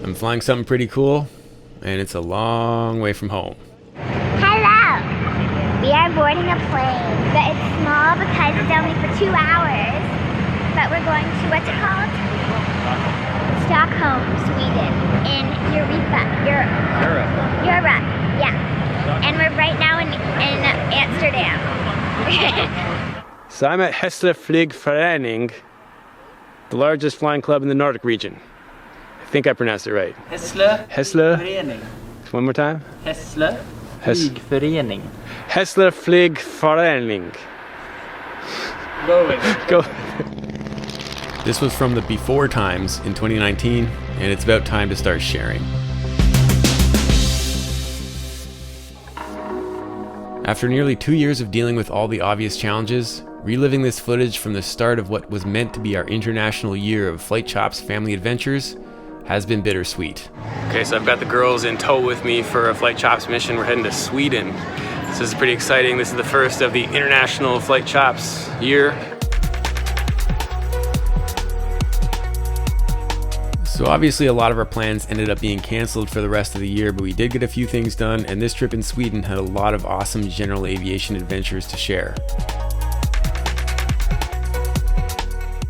I'm flying something pretty cool, and it's a long way from home. Hello! We are boarding a plane, but it's small because it's only for 2 hours. But we're going to, what's it called? Stockholm, Sweden, in Europe, yeah. And we're right now in Amsterdam. So I'm at Hässlö Flygförening, the largest flying club in the Nordic region. I think I pronounced it right. Hässlö Flygförening. One more time. Hässlö Flygförening. Hässlö Flygförening. Go with it. Go. This was from the before times in 2019, and it's about time to start sharing. After nearly 2 years of dealing with all the obvious challenges, reliving this footage from the start of what was meant to be our international year of FlightChops family adventures has been bittersweet. Okay, so I've got the girls in tow with me for a FlightChops mission. We're heading to Sweden. This is pretty exciting. This is the first of the international FlightChops year. So obviously a lot of our plans ended up being canceled for the rest of the year, but we did get a few things done, and this trip in Sweden had a lot of awesome general aviation adventures to share.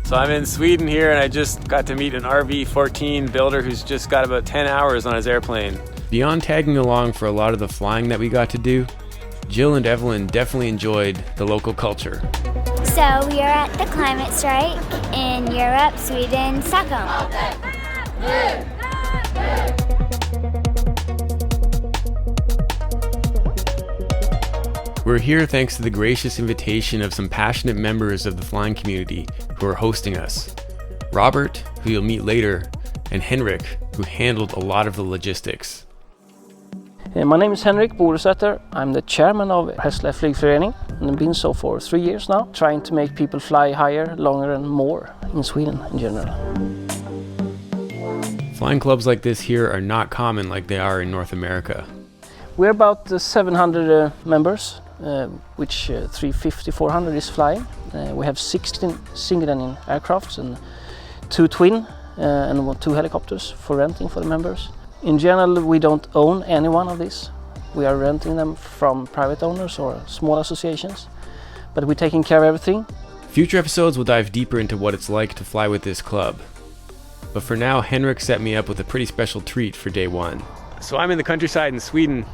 So I'm in Sweden here, and I just got to meet an RV-14 builder who's just got about 10 hours on his airplane. Beyond tagging along for a lot of the flying that we got to do, Jill and Evelyn definitely enjoyed the local culture. So we are at the climate strike in Europe, Sweden, Stockholm. We're here thanks to the gracious invitation of some passionate members of the flying community who are hosting us. Robert, who you'll meet later, and Henrik, who handled a lot of the logistics. My name is Henrik Borusäter. I'm the chairman of Hässlö Flygförening, and I've been so for 3 years now, trying to make people fly higher, longer and more in Sweden in general. Flying clubs like this here are not common like they are in North America. We're about 700 members, which 350, 400 is flying. We have 16 single-engine aircrafts and 2 twin and 2 helicopters for renting for the members. In general, we don't own any one of these. We are renting them from private owners or small associations, but we're taking care of everything. Future episodes will dive deeper into what it's like to fly with this club. But for now, Henrik set me up with a pretty special treat for day one. So I'm in the countryside in Sweden,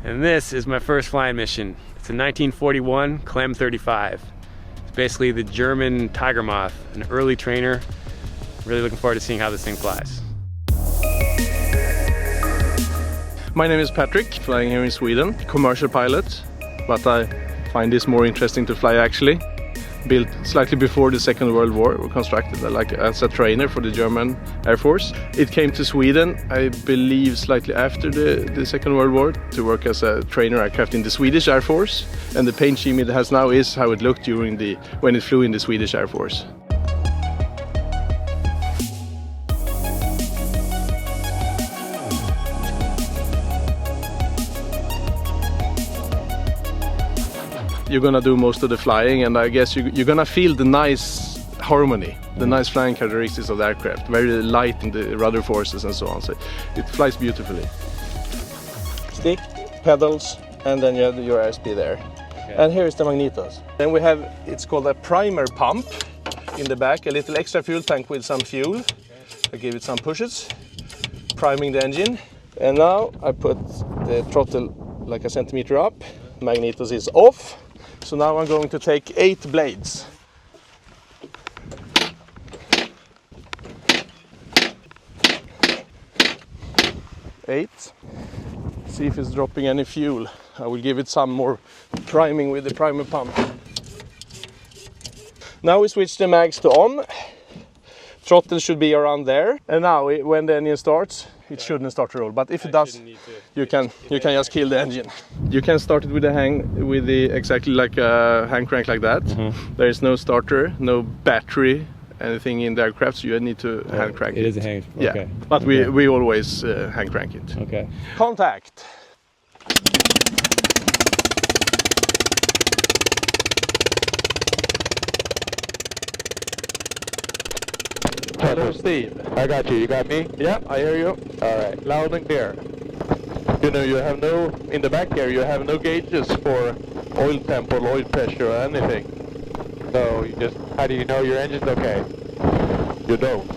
and this is my first flying mission. It's a 1941 Klemm 35. It's basically the German tiger moth, an early trainer. Really looking forward to seeing how this thing flies. My name is Patrick, flying here in Sweden, commercial pilot, but I find this more interesting to fly actually. Built slightly before the Second World War, or constructed like as a trainer for the German Air Force. It came to Sweden, I believe, slightly after the Second World War to work as a trainer aircraft in the Swedish Air Force. And the paint scheme it has now is how it looked when it flew in the Swedish Air Force. You're gonna do most of the flying, and I guess you're gonna feel the nice harmony, the nice flying characteristics of the aircraft. Very light in the rudder forces and so on, so it flies beautifully. Stick, pedals, and then you have your airspeed there. Okay. And here is the magnetos. Then we have, it's called a primer pump in the back, a little extra fuel tank with some fuel. I give it some pushes, priming the engine. And now I put the throttle like a centimeter up, magnetos is off. So now I'm going to take 8 blades. 8. See if it's dropping any fuel. I will give it some more priming with the primer pump. Now we switch the mags to on. Throttle should be around there. And now when the engine starts, it shouldn't start to roll, but if it does, you can just kill the engine. You can start it with exactly like a hand crank like that. Mm-hmm. There is no starter, no battery, anything in the aircraft, so you need to hand crank it. It is a hand. Okay. Yeah, but we always hand crank it. Okay. Contact. Hello, Steve. I got you. You got me? Yeah, I hear you. All right, loud and clear. You know, you have no, in the back here, you have no gauges for oil temp or oil pressure or anything. So you just, how do you know your engine's okay? You don't.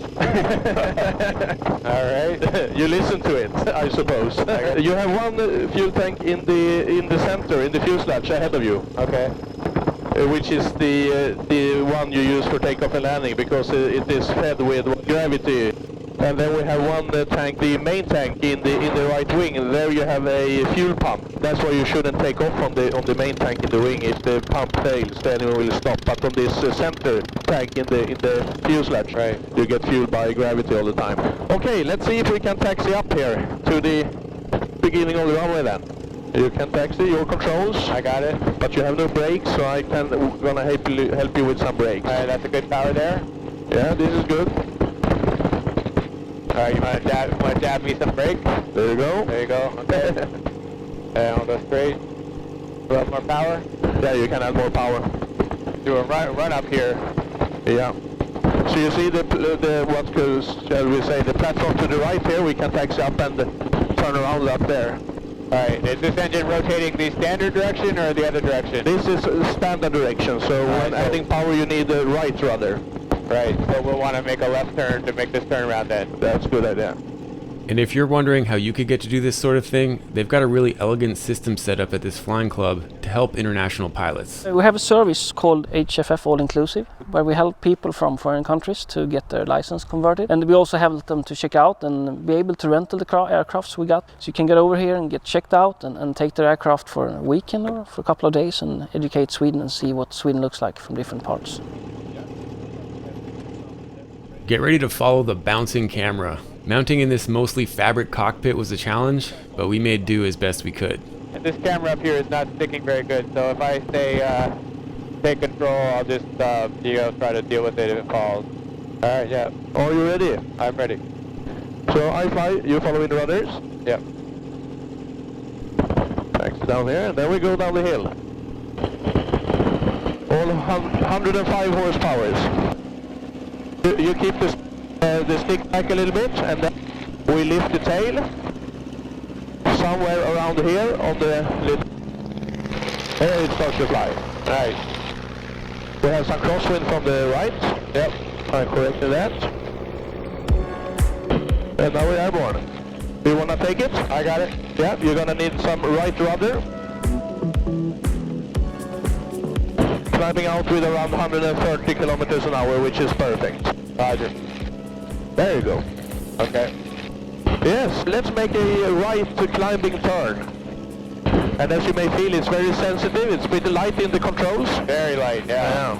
All right. You listen to it, I suppose. You have one fuel tank in the center, in the fuselage ahead of you. Okay. Which is the one you use for takeoff and landing, because it is fed with gravity. And then we have one tank, the main tank in the right wing, and there you have a fuel pump. That's why you shouldn't take off on the main tank in the wing. If the pump fails, then it will stop. But on this center tank in the fuselage, right, you get fueled by gravity all the time. Okay, let's see if we can taxi up here to the beginning of the runway then. You can taxi your controls. I got it. But you have no brakes, so I can gonna help you with some brakes. All right, that's a good power there. Yeah, this is good. All right, you want to dab me some brakes? There you go. There you go. Okay. And I'll go straight. Do have more power? Yeah, you can add more power. Do a run up here. Yeah. So you see the what shall we say, the platform to the right here? We can taxi up and turn around up there. Alright, is this engine rotating the standard direction or the other direction? This is standard direction, so when adding power you need the right rudder. Right, so we'll want to make a left turn to make this turn around then. That's a good idea. And if you're wondering how you could get to do this sort of thing, they've got a really elegant system set up at this flying club to help international pilots. We have a service called HFF All Inclusive, where we help people from foreign countries to get their license converted. And we also help them to check out and be able to rental the aircrafts we got. So you can get over here and get checked out and take their aircraft for a weekend or for a couple of days and educate Sweden and see what Sweden looks like from different parts. Get ready to follow the bouncing camera. Mounting in this mostly fabric cockpit was a challenge, but we made do as best we could. And this camera up here is not sticking very good, so if I say take control, I'll just try to deal with it if it falls. Alright, yeah. Are you ready? I'm ready. So I fly, you follow in the rudders? Yep. Taxi down here, and then we go down the hill. All 105 horsepower. You keep the stick back a little bit, and then we lift the tail somewhere around here on the little. There it starts to fly. Right. We have some crosswind from the right. Yep, I corrected that. And now we're airborne. Do you want to take it? I got it. Yeah, you're gonna need some right rudder. Climbing out with around 130 kilometers an hour, which is perfect. Roger. There you go. Okay. Yes, let's make a right climbing turn. And as you may feel, it's very sensitive. It's pretty light in the controls. Very light, yeah.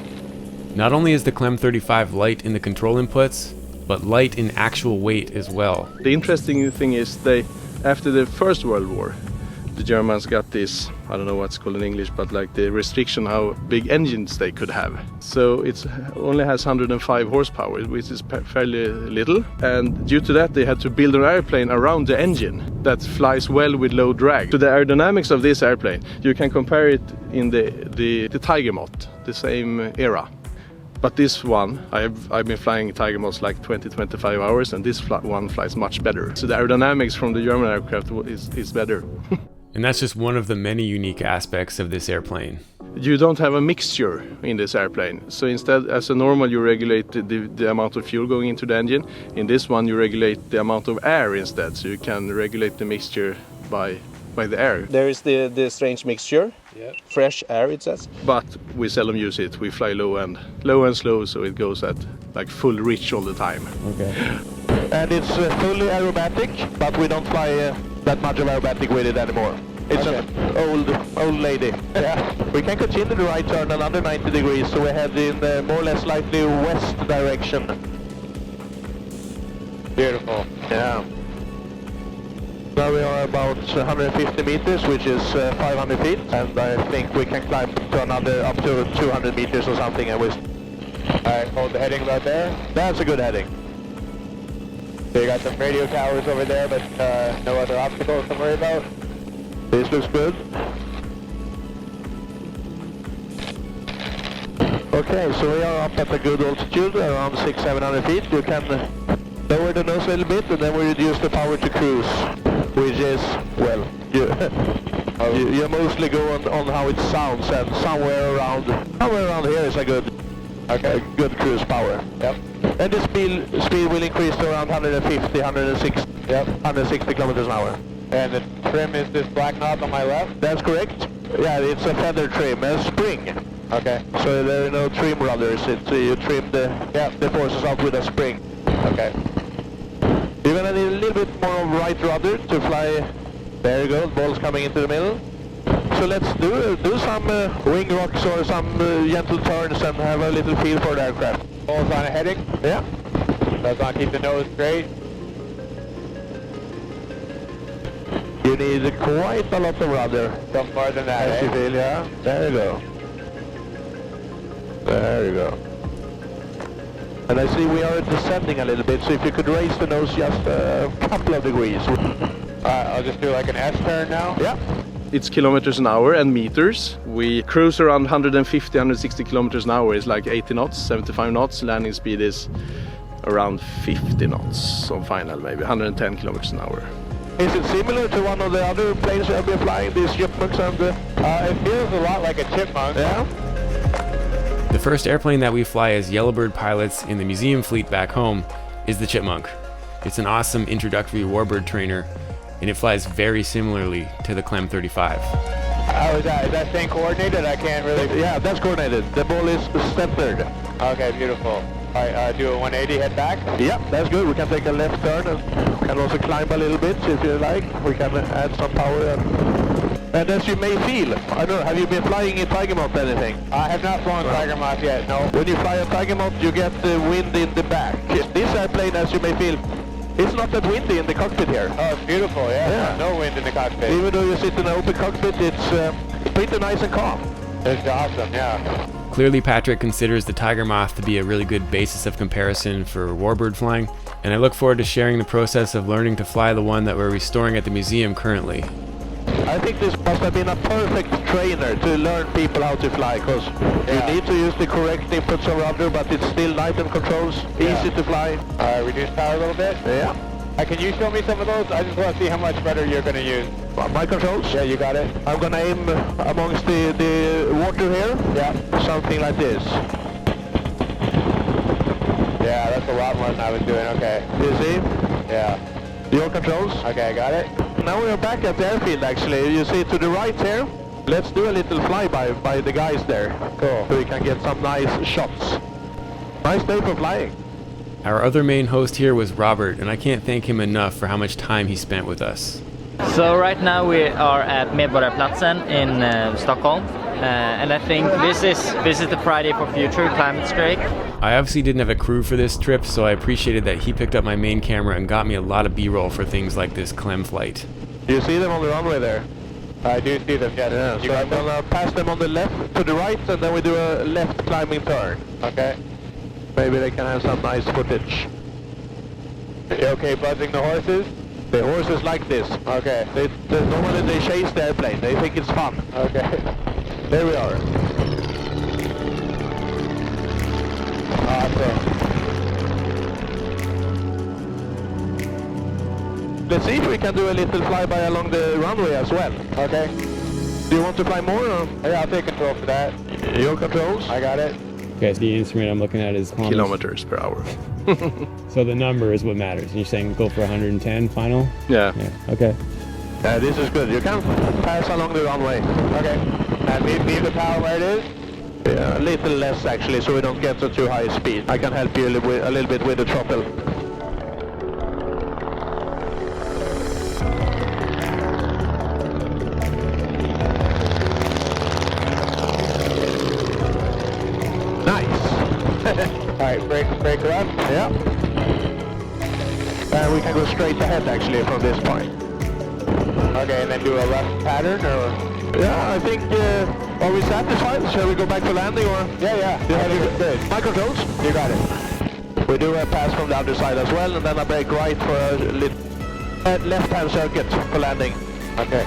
Not only is the Klemm 35 light in the control inputs, but light in actual weight as well. The interesting thing is after the First World War, the Germans got this, I don't know what's called in English, but like the restriction how big engines they could have. So it only has 105 horsepower, which is fairly little. And due to that, they had to build an airplane around the engine that flies well with low drag. So the aerodynamics of this airplane, you can compare it in the Tiger Moth, the same era. But this one, I've been flying Tiger Moths like 20-25 hours, and this one flies much better. So the aerodynamics from the German aircraft is better. And that's just one of the many unique aspects of this airplane. You don't have a mixture in this airplane. So instead, as a normal, you regulate the amount of fuel going into the engine. In this one, you regulate the amount of air instead. So you can regulate the mixture by the air. There is the strange mixture, fresh air it says. But we seldom use it. We fly low and slow, so it goes at like full reach all the time. Okay. And it's fully aerobatic, but we don't fly that much of aerobatic with it anymore. It's an old lady. Yeah. We can continue the right turn another 90 degrees, so we head in more or less slightly west direction. Beautiful. Yeah. Now we are about 150 meters, which is 500 feet, and I think we can climb to another up to 200 meters or something. And alright, hold the heading about there. That's a good heading. So you got some radio towers over there, but no other obstacles to worry about. This looks good. Okay, so we are up at a good altitude, around 600-700 feet. You can lower the nose a little bit, and then we reduce the power to cruise, which is, well, you mostly go on how it sounds, and somewhere around here is a good cruise power. Yep. And the speed will increase to around 150, 160, 160 kilometers an hour. And the trim is this black knob on my left? That's correct. Yeah, it's a feather trim, a spring. Okay. So there are no trim rudders. You trim the forces out with a spring. Okay. You're gonna need a little bit more of right rudder to fly. There you go. The ball's coming into the middle. So let's do some wing rocks or some gentle turns and have a little feel for the aircraft. Ball's on a heading? Yeah. That's on. Keep the nose straight. You need quite a lot of rudder. Some more than that, as you feel, yeah. There you go. There you go. And I see we are descending a little bit, so if you could raise the nose just a couple of degrees. I'll just do like an S-turn now. Yeah. It's kilometers an hour and meters. We cruise around 150, 160 kilometers an hour. It's like 80 knots, 75 knots. Landing speed is around 50 knots on final, maybe 110 kilometers an hour. Is it similar to one of the other planes you have been flying, these chipmunks? And it feels a lot like a chipmunk. Yeah. The first airplane that we fly as Yellowbird pilots in the museum fleet back home is the Chipmunk. It's an awesome introductory warbird trainer, and it flies very similarly to the Klemm 35. How is that? Is that thing coordinated? I can't really... Yeah, that's coordinated. The ball is centered. Okay, beautiful. All right, do a 180, head back? Yeah, that's good. We can take a left turn and can also climb a little bit if you like. We can add some power. And as you may feel, I don't know, have you been flying in Tiger Moth anything? I have not flown Tiger Moth yet, no. When you fly a Tiger Moth, you get the wind in the back. This airplane, as you may feel, it's not that windy in the cockpit here. Oh, it's beautiful, yeah. No wind in the cockpit. Even though you sit in an open cockpit, it's pretty nice and calm. It's awesome, yeah. Clearly, Patrick considers the Tiger Moth to be a really good basis of comparison for warbird flying, and I look forward to sharing the process of learning to fly the one that we're restoring at the museum currently. I think this must have been a perfect trainer to learn people how to fly, because you need to use the correct inputs of rudder, but it's still light and controls, easy to fly. Reduce power a little bit? Yeah. Can you show me some of those? I just want to see how much rudder you're going to use. My controls? Yeah, you got it. I'm going to aim amongst the water here. Yeah. Something like this. Yeah, that's a lot more than I was doing. Okay. You see? Yeah. Your controls? Okay, I got it. Now we are back at the airfield actually. You see to the right here. Let's do a little flyby by the guys there. Cool. So we can get some nice shots. Nice day for flying. Our other main host here was Robert, and I can't thank him enough for how much time he spent with us. So right now we are at Medborgarplatsen in Stockholm, and I think this is the Friday for Future climate strike. I obviously didn't have a crew for this trip, so I appreciated that he picked up my main camera and got me a lot of B-roll for things like this Klemm flight. Do you see them on the runway there? I do see them, yes. Yeah, so I'm gonna pass them on the left to the right, and then we do a left climbing turn. Okay. Maybe they can have some nice footage. You okay buzzing the horses? The horses like this. Okay. Normally they chase the airplane. They think it's fun. Okay. There we are. Awesome. Let's see if we can do a little flyby along the runway as well. Okay. Do you want to fly more? Or? Yeah, I'll take control for that. Your controls? I got it. Okay, so the instrument I'm looking at is kilometers per hour. So the number is what matters. And you're saying go for 110 final? Yeah. Okay. This is good. You can pass along the runway. Okay. And leave the power where it is? Yeah, a little less actually, so we don't get to too high speed. I can help you a little bit with the throttle. Alright, brake left. Yeah. And we can go straight ahead actually from this point. Okay, and then do a left pattern or? Yeah, I think, are we satisfied? Shall we go back to landing or? Yeah. Good. My controls? You got it. We do a pass from the other side as well, and then a brake right for a left-hand circuit for landing. Okay.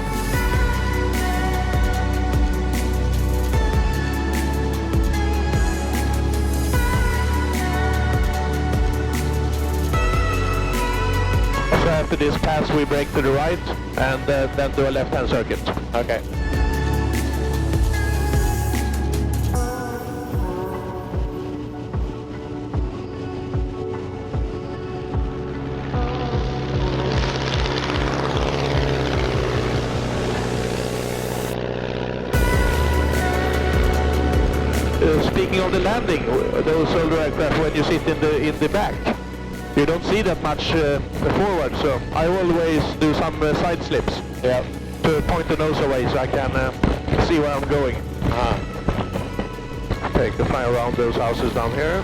after this pass we brake to the right and then do a left-hand circuit. Okay. Speaking of the landing, those older aircraft, when you sit in the back, you don't see that much forward, so I always do some side slips to point the nose away so I can see where I'm going. Take the fly around those houses down here.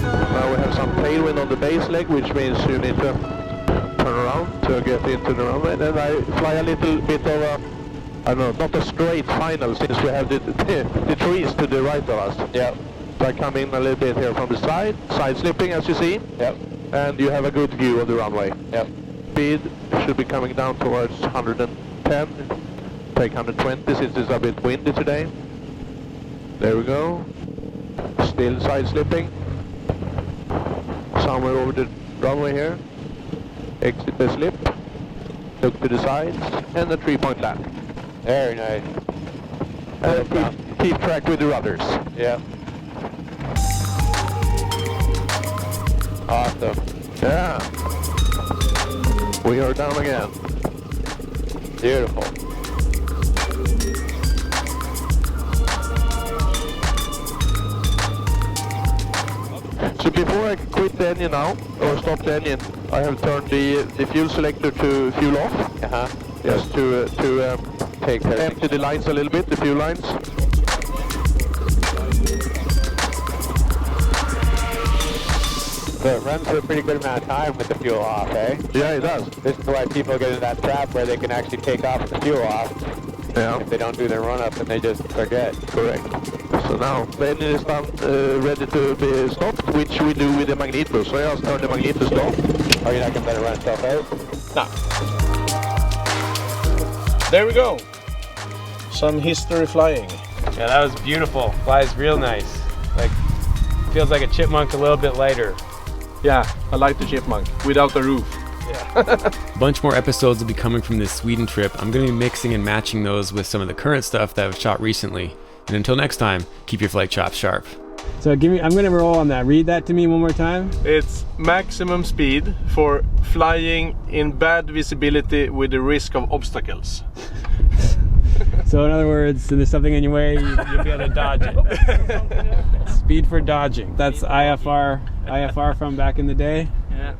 Now we have some tailwind on the base leg, which means you need to turn around to get into the runway. Then I fly a little bit of a, I don't know, not a straight final since we have the trees to the right of us. Yeah. So I come in a little bit here from the side slipping as you see. Yep. And you have a good view of the runway. Yep. Speed should be coming down towards 110. Take 120 since it's a bit windy today. There we go. Still side slipping. Somewhere over the runway here. Exit the slip. Look to the sides and a 3-point land. Very nice. And keep track with the rudders. Yeah. Awesome. Yeah. We are down again. Beautiful. So before I quit the engine now, or stop the engine, I have turned the fuel selector to fuel off. Just to empty the lines a little bit, the fuel lines. So it runs for a pretty good amount of time with the fuel off, eh? Yeah, it does. This is why people get in that trap where they can actually take off with the fuel off. Yeah. If they don't do their run-up and they just forget. Correct. So now the engine is done, ready to be stopped, which we do with the magneto. So I just turn the magneto stop. Oh, you're not going to let it run itself out? No. There we go. Some history flying. Yeah, that was beautiful. Flies real nice. Like, feels like a chipmunk a little bit lighter. Yeah, I like the chipmunk without the roof. Yeah. A bunch more episodes will be coming from this Sweden trip. I'm going to be mixing and matching those with some of the current stuff that I've shot recently. And until next time, keep your flight chops sharp. So I'm going to roll on that. Read that to me one more time. It's maximum speed for flying in bad visibility with the risk of obstacles. So in other words, if there's something in your way, you'll be able to dodge it. Speed for dodging. That's IFR from back in the day. Yeah.